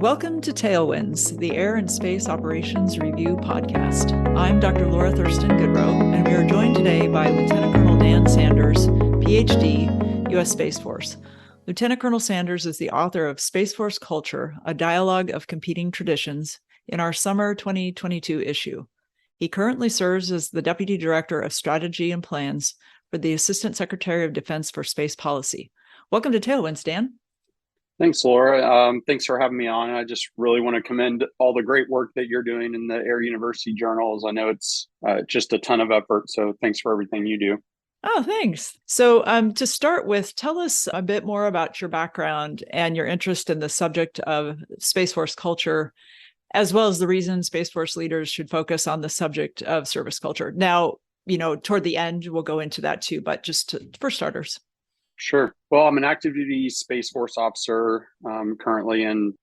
Welcome to Tailwinds, the Air and Space Operations Review podcast. I'm Dr. Laura Thurston Goodrow, and we are joined today by Lieutenant Colonel Dan Sanders, PhD, U.S. Space Force. Lieutenant Colonel Sanders is the author of Space Force Culture, a dialogue of competing traditions, in our summer 2022 issue. He currently serves as the Deputy Director of Strategy and Plans for the Assistant Secretary of Defense for Space Policy. Welcome to Tailwinds, Dan. Thanks, Laura. Thanks for having me on. I just really want to commend all the great work that you're doing in the Air University journals. I know it's just a ton of effort, so thanks for everything you do. Oh, thanks. So to start with, tell us a bit more about your background and your interest in the subject of Space Force culture, as well as the reason Space Force leaders should focus on the subject of service culture. Now, toward the end, we'll go into that too, but just for starters. Sure. Well, I'm an active duty Space Force officer, currently in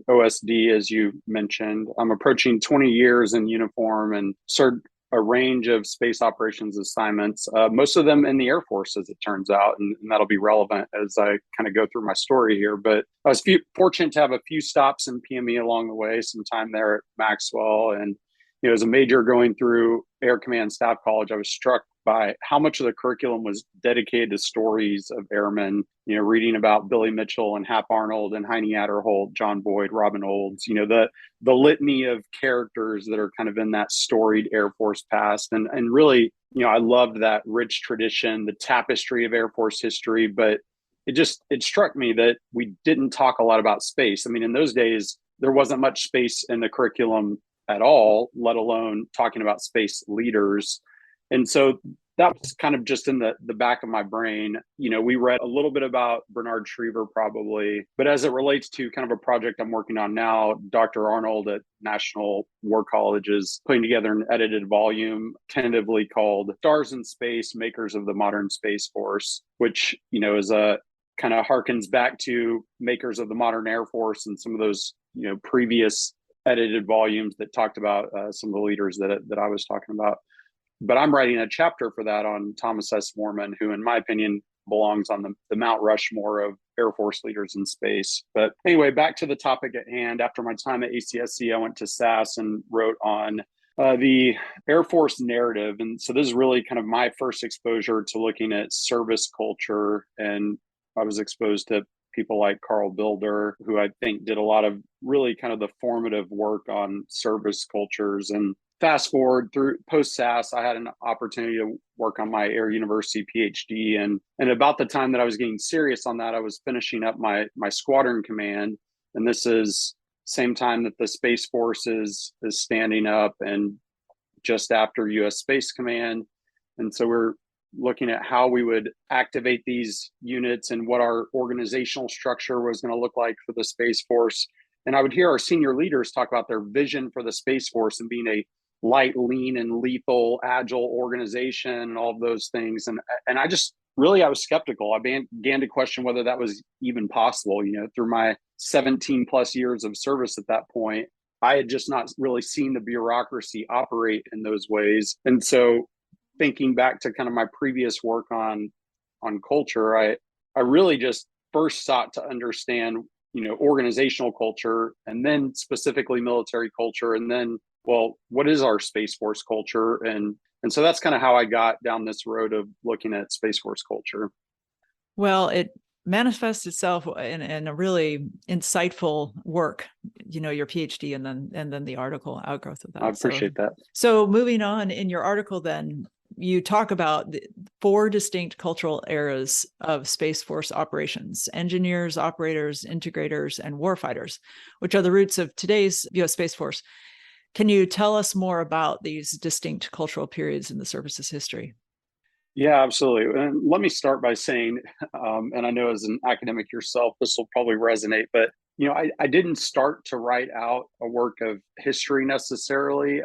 OSD, as you mentioned. I'm approaching 20 years in uniform and served a range of space operations assignments, most of them in the Air Force, as it turns out, and that'll be relevant as I kind of go through my story here. But I was fortunate to have a few stops in PME along the way, some time there at Maxwell. And, as a major going through Air Command Staff College, I was struck by how much of the curriculum was dedicated to stories of airmen, reading about Billy Mitchell and Hap Arnold and Heine Adderholt, John Boyd, Robin Olds, the litany of characters that are kind of in that storied Air Force past. And really, I loved that rich tradition, the tapestry of Air Force history, but it struck me that we didn't talk a lot about space. I mean, in those days, there wasn't much space in the curriculum at all, let alone talking about space leaders. And so that was kind of just in the back of my brain. We read a little bit about Bernard Schriever probably, but as it relates to kind of a project I'm working on now, Dr. Arnold at National War College is putting together an edited volume tentatively called Stars in Space, Makers of the Modern Space Force, which, is a kind of harkens back to Makers of the Modern Air Force and some of those, previous edited volumes that talked about some of the leaders that I was talking about. But I'm writing a chapter for that on Thomas S. Moorman, who, in my opinion, belongs on the Mount Rushmore of Air Force leaders in space. But anyway, back to the topic at hand. After my time at ACSC, I went to SAS and wrote on the Air Force narrative. And so this is really kind of my first exposure to looking at service culture. And I was exposed to people like Carl Bilder, who I think did a lot of really kind of the formative work on service cultures. And fast forward through post SAS, I had an opportunity to work on my Air University PhD. And about the time that I was getting serious on that, I was finishing up my squadron command. And this is same time that the Space Force is standing up and just after US Space Command. And so we're looking at how we would activate these units and what our organizational structure was going to look like for the Space Force. And I would hear our senior leaders talk about their vision for the Space Force and being a light, lean, and lethal, agile organization and all of those things. And I just really, I was skeptical. I began to question whether that was even possible. Through my 17 plus years of service at that point, I had just not really seen the bureaucracy operate in those ways. And so thinking back to kind of my previous work on culture, I really just first sought to understand, organizational culture, and then specifically military culture, and then, well, what is our Space Force culture? And so that's kind of how I got down this road of looking at Space Force culture. Well, it manifests itself in a really insightful work, your PhD and then the article outgrowth of that. I appreciate that. So moving on, in your article then, you talk about the 4 distinct cultural eras of Space Force operations: engineers, operators, integrators, and warfighters, which are the roots of today's U.S. Space Force. Can you tell us more about these distinct cultural periods in the service's history? Yeah, absolutely. And let me start by saying, and I know as an academic yourself, this will probably resonate, but I didn't start to write out a work of history necessarily.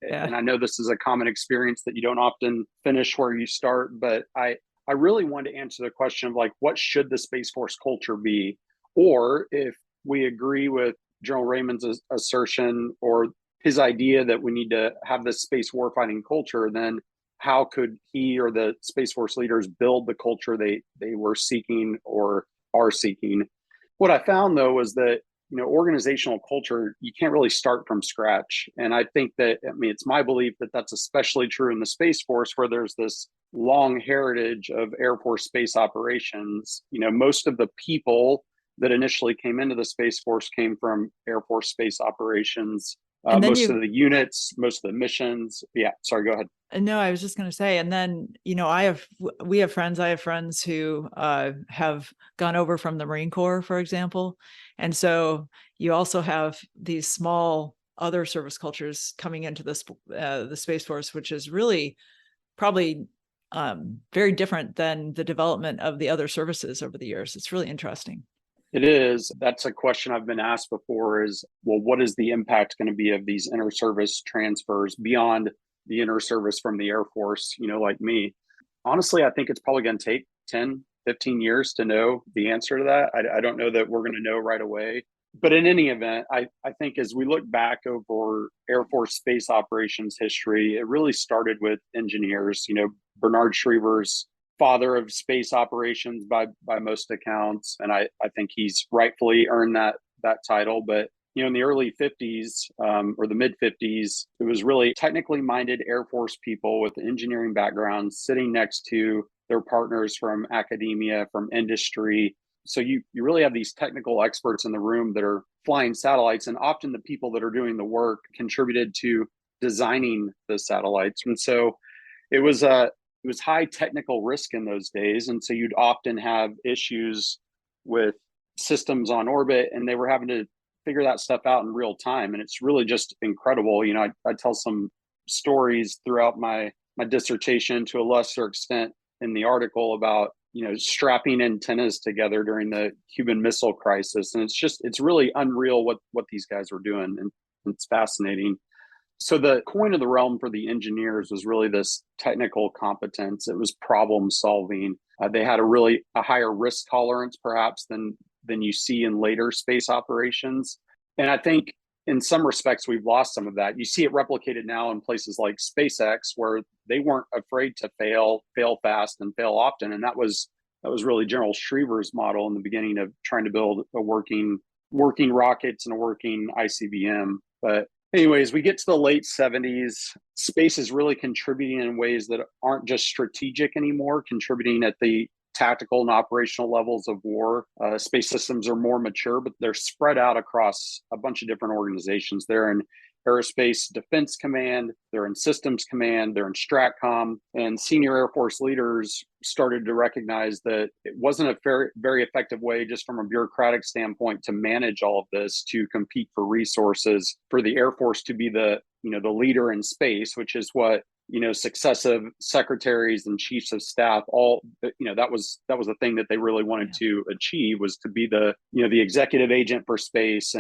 And I know this is a common experience that you don't often finish where you start, but I really wanted to answer the question of what should the Space Force culture be? Or if we agree with General Raymond's assertion or his idea that we need to have this space warfighting culture, then how could he or the Space Force leaders build the culture they were seeking or are seeking? What I found, though, was that organizational culture, you can't really start from scratch. And I think that, it's my belief that that's especially true in the Space Force, where there's this long heritage of Air Force space operations. Most of the people that initially came into the Space Force came from Air Force space operations. Most of the units, most of the missions. Yeah, sorry, go ahead. No, I was just going to say, and then, we have friends who have gone over from the Marine Corps, for example. And so you also have these small other service cultures coming into the Space Force, which is really probably very different than the development of the other services over the years. It's really interesting. It is. That's a question I've been asked before is, well, what is the impact going to be of these inter-service transfers beyond the inter-service from the Air Force, like me? Honestly, I think it's probably going to take 10, 15 years to know the answer to that. I don't know that we're going to know right away. But in any event, I think as we look back over Air Force space operations history, it really started with engineers. Bernard Schriever's father of space operations by most accounts, and I think he's rightfully earned that title. But in the early 50s or the mid 50s, it was really technically minded Air Force people with engineering backgrounds sitting next to their partners from academia, from industry. So you really have these technical experts in the room that are flying satellites, and often the people that are doing the work contributed to designing the satellites. And so it was high technical risk in those days. And so you'd often have issues with systems on orbit, and they were having to figure that stuff out in real time. And it's really just incredible. I tell some stories throughout my dissertation, to a lesser extent in the article, about strapping antennas together during the Cuban Missile Crisis. And it's really unreal what these guys were doing. And it's fascinating. So the coin of the realm for the engineers was really this technical competence. It was problem solving. They had a higher risk tolerance, perhaps, than you see in later space operations. And I think in some respects, we've lost some of that. You see it replicated now in places like SpaceX, where they weren't afraid to fail fast and fail often. And that was really General Schriever's model in the beginning of trying to build a working rockets and a working ICBM. But anyways, we get to the late 70s. Space is really contributing in ways that aren't just strategic anymore, contributing at the tactical and operational levels of war. Space systems are more mature, but they're spread out across a bunch of different organizations. They're in Aerospace Defense Command, they're in Systems Command, they're in STRATCOM, and senior Air Force leaders started to recognize that it wasn't a very effective way, just from a bureaucratic standpoint, to manage all of this, to compete for resources, for the Air Force to be the leader in space, which is what successive secretaries and chiefs of staff, all that was the thing that they really wanted to achieve, was to be the executive agent for space.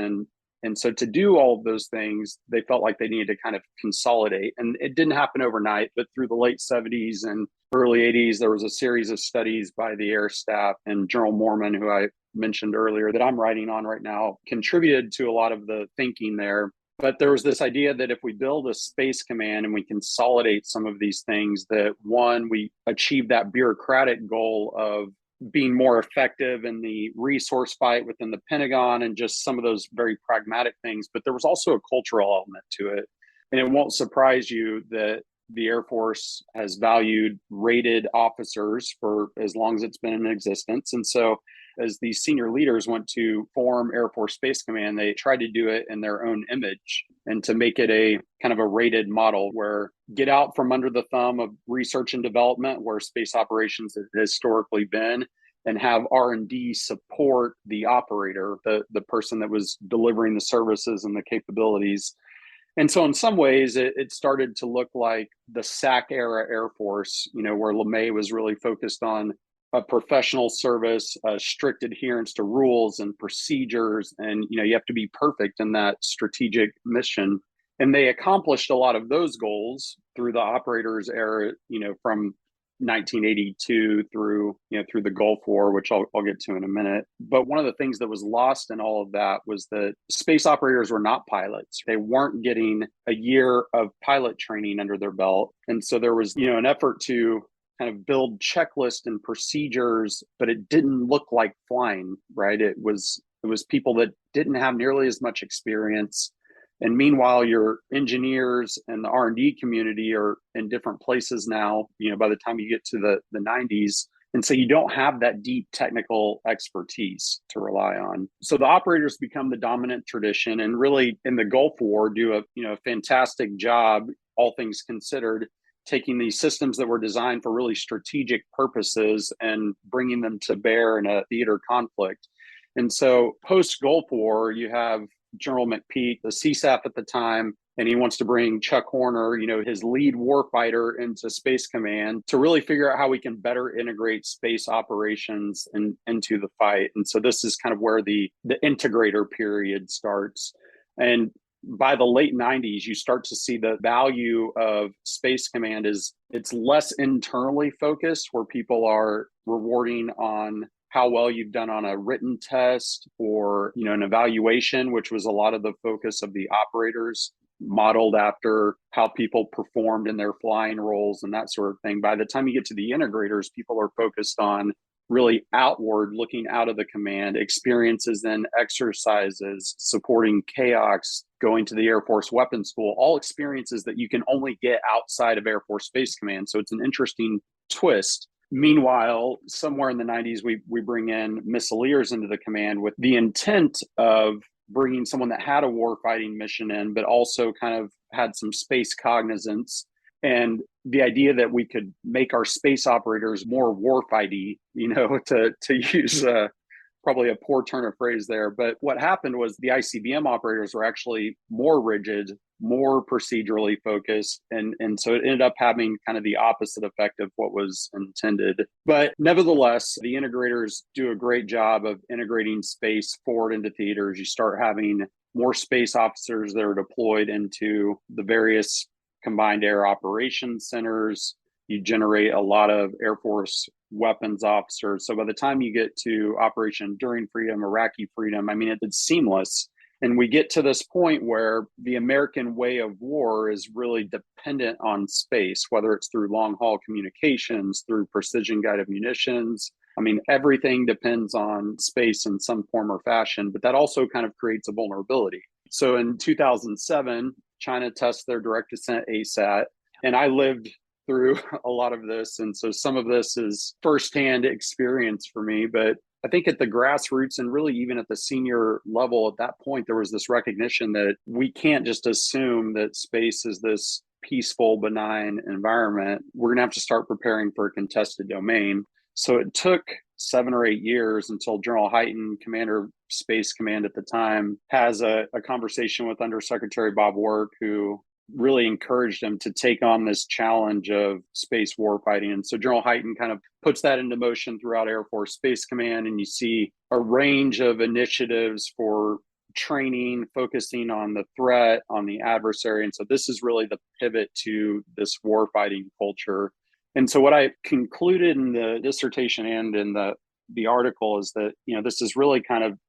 And so to do all of those things, they felt like they needed to kind of consolidate. And it didn't happen overnight, but through the late 70s and early 80s, there was a series of studies by the Air Staff, and General Moorman, who I mentioned earlier, that I'm writing on right now, contributed to a lot of the thinking there. But there was this idea that if we build a space command and we consolidate some of these things, that one, we achieve that bureaucratic goal of being more effective in the resource fight within the Pentagon and just some of those very pragmatic things. But there was also a cultural element to it. And it won't surprise you that the Air Force has valued rated officers for as long as it's been in existence. And so as these senior leaders went to form Air Force Space Command, they tried to do it in their own image and to make it a kind of a rated model, where get out from under the thumb of research and development, where space operations have historically been, and have R&D support the operator, the person that was delivering the services and the capabilities. And so in some ways, it started to look like the SAC era Air Force, where LeMay was really focused on a professional service, a strict adherence to rules and procedures. And, you have to be perfect in that strategic mission. And they accomplished a lot of those goals through the operators era, from 1982 through the Gulf War, which I'll get to in a minute. But one of the things that was lost in all of that was that space operators were not pilots. They weren't getting a year of pilot training under their belt. And so there was, an effort to kind of build checklists and procedures, but it didn't look like flying, right? It was people that didn't have nearly as much experience. And meanwhile, your engineers and the R&D community are in different places now, by the time you get to the 90s. And so you don't have that deep technical expertise to rely on. So the operators become the dominant tradition, and really in the Gulf War do a fantastic job, all things considered, taking these systems that were designed for really strategic purposes and bringing them to bear in a theater conflict. And so post Gulf War, you have General McPeak, the CSAF at the time, and he wants to bring Chuck Horner, his lead warfighter, into Space Command to really figure out how we can better integrate space operations into the fight. And so this is kind of where the integrator period starts. And by the late 90s, you start to see the value of Space Command it's less internally focused, where people are rewarding on how well you've done on a written test or, an evaluation, which was a lot of the focus of the operators, modeled after how people performed in their flying roles and that sort of thing. By the time you get to the integrators, people are focused on really outward, looking out of the command, experiences and exercises, supporting chaos, going to the Air Force Weapons School, all experiences that you can only get outside of Air Force Space Command. So it's an interesting twist. Meanwhile, somewhere in the 90s, we bring in missileers into the command with the intent of bringing someone that had a warfighting mission in, but also kind of had some space cognizance, and the idea that we could make our space operators more warfighty, to use probably a poor turn of phrase there. But what happened was the ICBM operators were actually more rigid, more procedurally focused. And so it ended up having kind of the opposite effect of what was intended. But nevertheless, the integrators do a great job of integrating space forward into theaters. You start having more space officers that are deployed into the various combined air operations centers. You generate a lot of Air Force weapons officers. So by the time you get to Operation Enduring Freedom, Iraqi Freedom, it's seamless. And we get to this point where the American way of war is really dependent on space, whether it's through long haul communications, through precision guided munitions. Everything depends on space in some form or fashion, but that also kind of creates a vulnerability. So in 2007, China tests their direct descent ASAT, and I lived through a lot of this. And so some of this is firsthand experience for me, but I think at the grassroots and really even at the senior level at that point, there was this recognition that we can't just assume that space is this peaceful, benign environment. We're going to have to start preparing for a contested domain. So it took 7 or 8 years until General Hyten, commander of Space Command at the time, has a conversation with Undersecretary Bob Work, who really encouraged him to take on this challenge of space warfighting. And so General Hyten kind of puts that into motion throughout Air Force Space Command. And you see a range of initiatives for training, focusing on the threat, on the adversary. And so this is really the pivot to this warfighting culture. And so what I concluded in the dissertation and in the article is that, this is really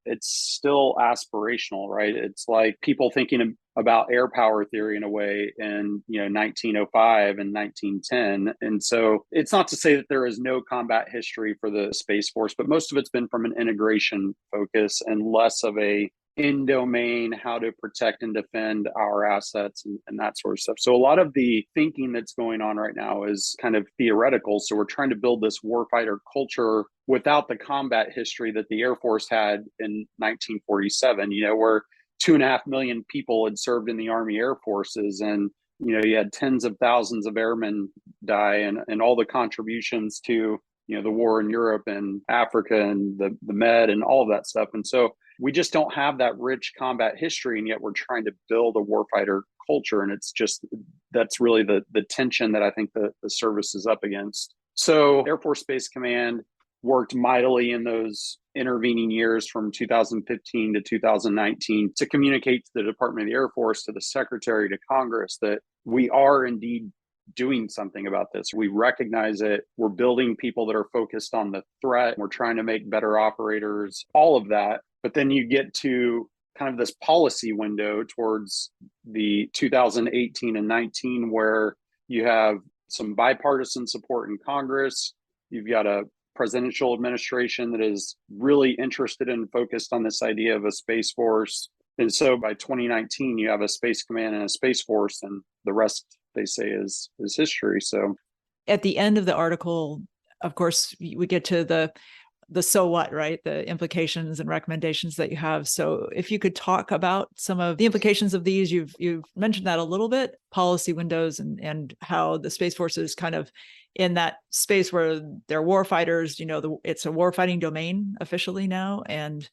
it's still aspirational, right? It's like people thinking about air power theory in a way in, 1905 and 1910. And so it's not to say that there is no combat history for the Space Force, but most of it's been from an integration focus and less of a in domain, how to protect and defend our assets and that sort of stuff. So a lot of the thinking that's going on right now is kind of theoretical. So we're trying to build this warfighter culture without the combat history that the Air Force had in 1947, where 2.5 million people had served in the Army Air Forces, and you had tens of thousands of airmen die, and all the contributions to the war in Europe and Africa and the Med and all of that stuff. And so we just don't have that rich combat history, and yet we're trying to build a warfighter culture. And it's just, that's really the tension that I think the service is up against. So Air Force Space Command worked mightily in those intervening years from 2015 to 2019 to communicate to the Department of the Air Force, to the Secretary, to Congress, that we are indeed doing something about this. We recognize it. We're building people that are focused on the threat. We're trying to make better operators, all of that. But then you get to kind of this policy window towards the 2018 and 19, where you have some bipartisan support in Congress. You've got a presidential administration that is really interested and focused on this idea of a Space Force. And so by 2019, you have a Space Command and a Space Force, and the rest, they say, is history. So at the end of the article, of course, we get to the so what, right? The implications and recommendations that you have. So if you could talk about some of the implications of these, you've mentioned that a little bit, policy windows and how the Space Force is kind of in that space where they're warfighters, it's a warfighting domain officially now. And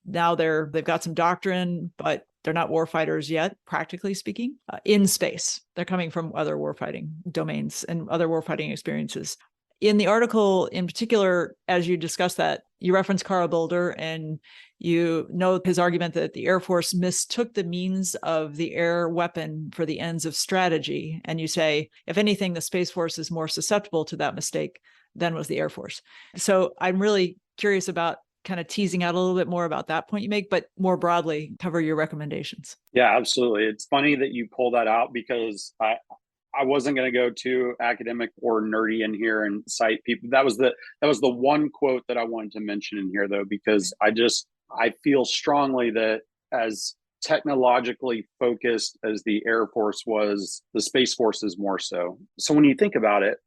now they've got some doctrine, but they're not warfighters yet, practically speaking, in space. They're coming from other warfighting domains and other warfighting experiences. In the article in particular, as you discuss that, you reference Carl Boulder, and you know his argument that the Air Force mistook the means of the air weapon for the ends of strategy. And you say, if anything, the Space Force is more susceptible to that mistake than was the Air Force. So I'm really curious about kind of teasing out a little bit more about that point you make, but more broadly cover your recommendations. Yeah, absolutely. It's funny that you pull that out, because I wasn't going to go too academic or nerdy in here and cite people. That was the one quote that I wanted to mention in here, though, because I feel strongly that as technologically focused as the Air Force was, the Space Force is more so. So when you think about it,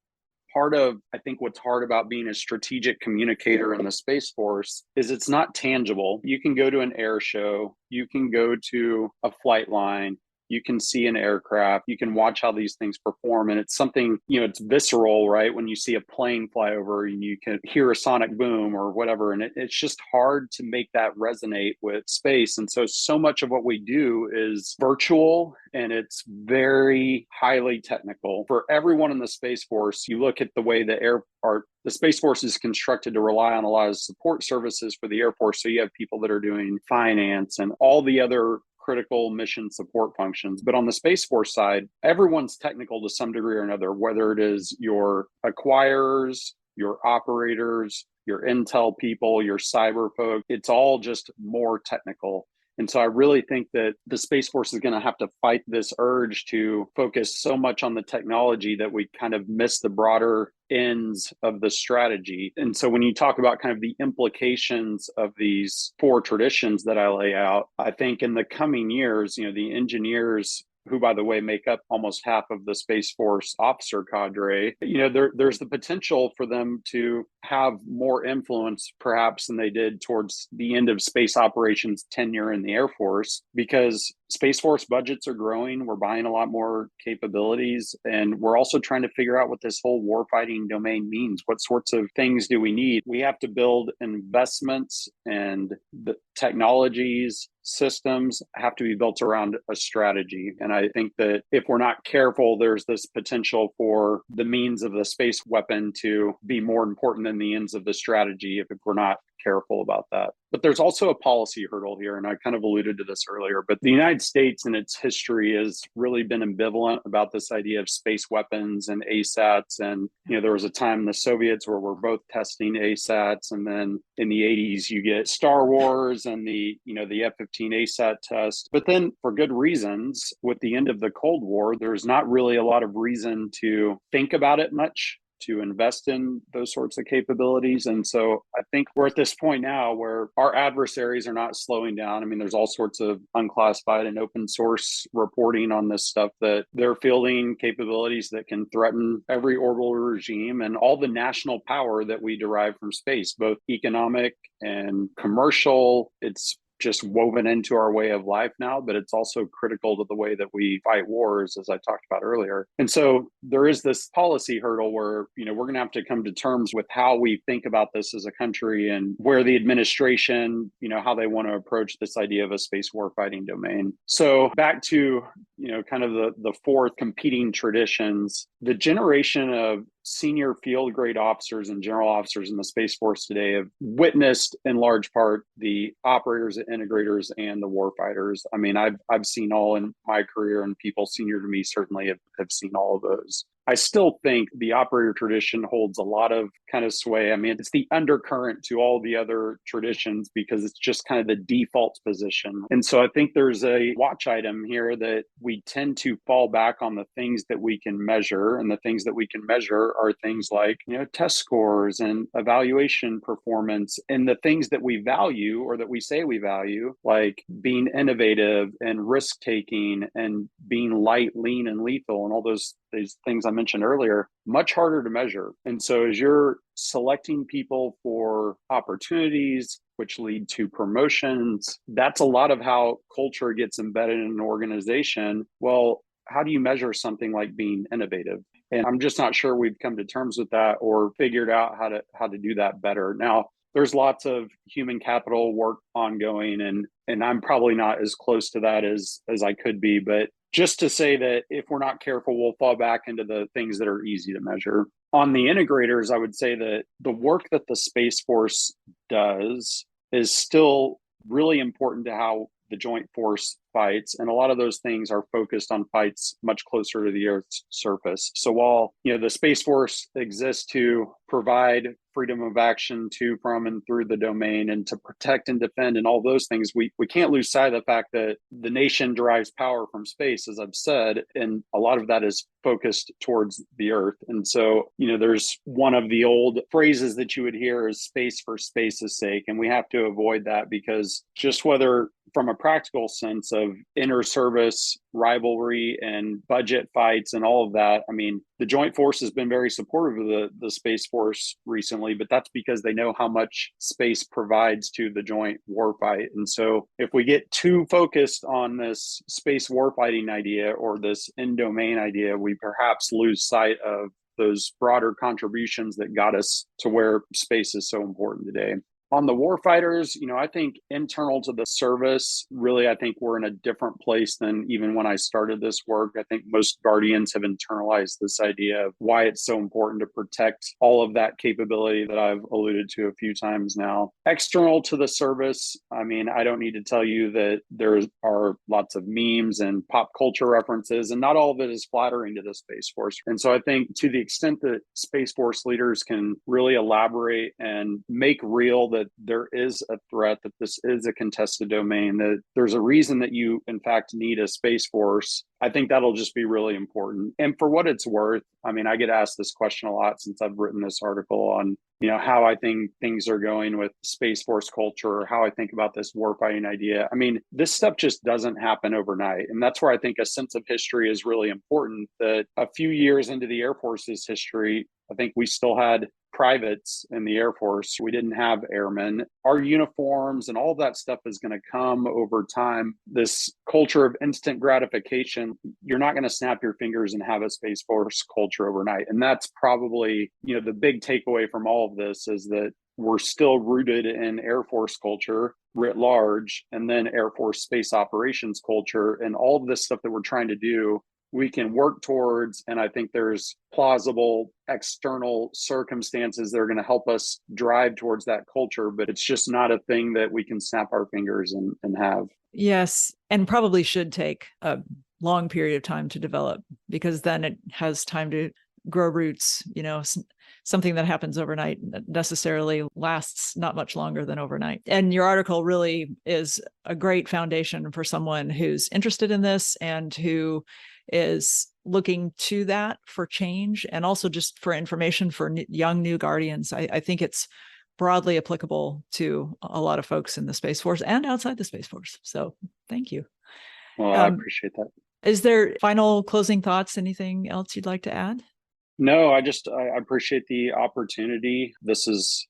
I think what's hard about being a strategic communicator in the Space Force is it's not tangible. You can go to an air show, you can go to a flight line, you can see an aircraft, you can watch how these things perform. And it's something, it's visceral, right? When you see a plane fly over and you can hear a sonic boom or whatever. And it's just hard to make that resonate with space. And so much of what we do is virtual, and it's very highly technical. For everyone in the Space Force, you look at the way the Space Force is constructed to rely on a lot of support services for the Air Force. So you have people that are doing finance and all the other critical mission support functions. But on the Space Force side, everyone's technical to some degree or another, whether it is your acquirers, your operators, your intel people, your cyber folk. It's all just more technical. And so I really think that the Space Force is going to have to fight this urge to focus so much on the technology that we kind of miss the broader ends of the strategy. And so when you talk about kind of the implications of these four traditions that I lay out, I think in the coming years, the engineers, who, by the way, make up almost half of the Space Force officer cadre, there's the potential for them to have more influence perhaps than they did towards the end of space operations tenure in the Air Force, because Space Force budgets are growing. We're buying a lot more capabilities, and we're also trying to figure out what this whole warfighting domain means. What sorts of things do we need? We have to build investments, and the technologies, systems have to be built around a strategy. And I think that if we're not careful, there's this potential for the means of the space weapon to be more important than the ends of the strategy if we're not careful about that. But there's also a policy hurdle here, and I kind of alluded to this earlier, but the United States in its history has really been ambivalent about this idea of space weapons and ASATs. And, there was a time in the Soviets where we're both testing ASATs, and then in the 80s, you get Star Wars and the F-15 ASAT test. But then for good reasons, with the end of the Cold War, there's not really a lot of reason to think about it much, to invest in those sorts of capabilities. And so I think we're at this point now where our adversaries are not slowing down. I mean, there's all sorts of unclassified and open source reporting on this stuff, that they're fielding capabilities that can threaten every orbital regime and all the national power that we derive from space, both economic and commercial. It's just woven into our way of life now, but it's also critical to the way that we fight wars, as I talked about earlier. And so there is this policy hurdle where, we're going to have to come to terms with how we think about this as a country, and where the administration, how they want to approach this idea of a space warfighting domain. So back to, kind of the four competing traditions, the generation of senior field grade officers and general officers in the Space Force today have witnessed, in large part, the operators, the integrators, and the warfighters. I mean, I've seen all in my career, and people senior to me certainly have seen all of those. I still think the operator tradition holds a lot of kind of sway. I mean, it's the undercurrent to all the other traditions because it's just kind of the default position. And so I think there's a watch item here that we tend to fall back on the things that we can measure. And the things that we can measure are things like, test scores and evaluation performance, and the things that we value or that we say we value, like being innovative and risk taking and being light, lean, and lethal, and all these things I mentioned earlier, much harder to measure. And so as you're selecting people for opportunities, which lead to promotions, that's a lot of how culture gets embedded in an organization. Well, how do you measure something like being innovative? And I'm just not sure we've come to terms with that or figured out how to do that better. Now, there's lots of human capital work ongoing, and I'm probably not as close to that as I could be. But just to say that if we're not careful, we'll fall back into the things that are easy to measure. On the integrators, I would say that the work that the Space Force does is still really important to how the joint force fights. And a lot of those things are focused on fights much closer to the Earth's surface. So while, the Space Force exists to provide freedom of action to, from, and through the domain and to protect and defend and all those things, we can't lose sight of the fact that the nation derives power from space, as I've said, and a lot of that is focused towards the Earth. And so, there's one of the old phrases that you would hear is space for space's sake. And we have to avoid that because just whether from a practical sense of inter-service rivalry and budget fights and all of that, I mean, the Joint Force has been very supportive of the Space Force recently, but that's because they know how much space provides to the joint warfight. And so if we get too focused on this space warfighting idea or this in-domain idea, we perhaps lose sight of those broader contributions that got us to where space is so important today. On the warfighters, I think internal to the service, really, I think we're in a different place than even when I started this work. I think most Guardians have internalized this idea of why it's so important to protect all of that capability that I've alluded to a few times now. External to the service, I mean, I don't need to tell you that there are lots of memes and pop culture references, and not all of it is flattering to the Space Force. And so I think to the extent that Space Force leaders can really elaborate and make real that there is a threat, that this is a contested domain, that there's a reason that you, in fact, need a Space Force, I think that'll just be really important. And for what it's worth, I mean, I get asked this question a lot since I've written this article on, how I think things are going with Space Force culture, or how I think about this warfighting idea. I mean, this stuff just doesn't happen overnight. And that's where I think a sense of history is really important, that a few years into the Air Force's history, I think we still had privates in the Air Force. We didn't have airmen. Our uniforms and all of that stuff is going to come over time. This culture of instant gratification, you're not going to snap your fingers and have a Space Force culture overnight. And that's probably, the big takeaway from all of this is that we're still rooted in Air Force culture writ large, and then Air Force space operations culture, and all of this stuff that we're trying to do we can work towards. And I think there's plausible external circumstances that are going to help us drive towards that culture, but it's just not a thing that we can snap our fingers and have. Yes. And probably should take a long period of time to develop, because then it has time to grow roots. Something that happens overnight necessarily lasts not much longer than overnight. And your article really is a great foundation for someone who's interested in this and who is looking to that for change, and also just for information for young new Guardians. I think it's broadly applicable to a lot of folks in the Space Force and outside the Space Force. So thank you. Well, I appreciate that. Is there final closing thoughts? Anything else you'd like to add? No, I appreciate the opportunity. This has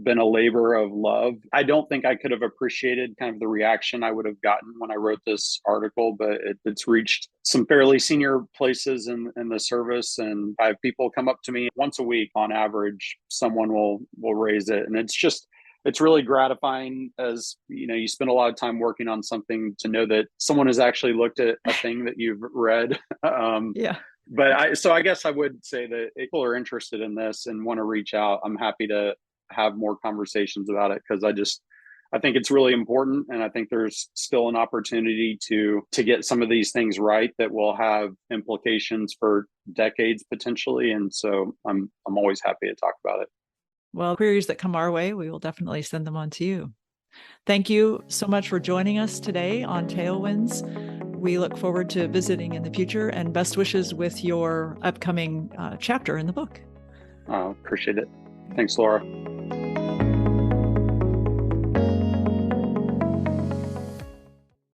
been a labor of love. I don't think I could have appreciated kind of the reaction I would have gotten when I wrote this article, but it's reached some fairly senior places in the service. And I have people come up to me once a week on average, someone will raise it. And it's really gratifying, as you spend a lot of time working on something, to know that someone has actually looked at a thing that you've read. Yeah. But I guess I would say that if people are interested in this and want to reach out, I'm happy to have more conversations about it, because I I think it's really important, and I think there's still an opportunity to get some of these things right that will have implications for decades potentially. And so I'm always happy to talk about it. Well, queries that come our way, we will definitely send them on to you. Thank you so much for joining us today on Tailwinds. We look forward to visiting in the future, and best wishes with your upcoming chapter in the book. Appreciate it. Thanks, Laura.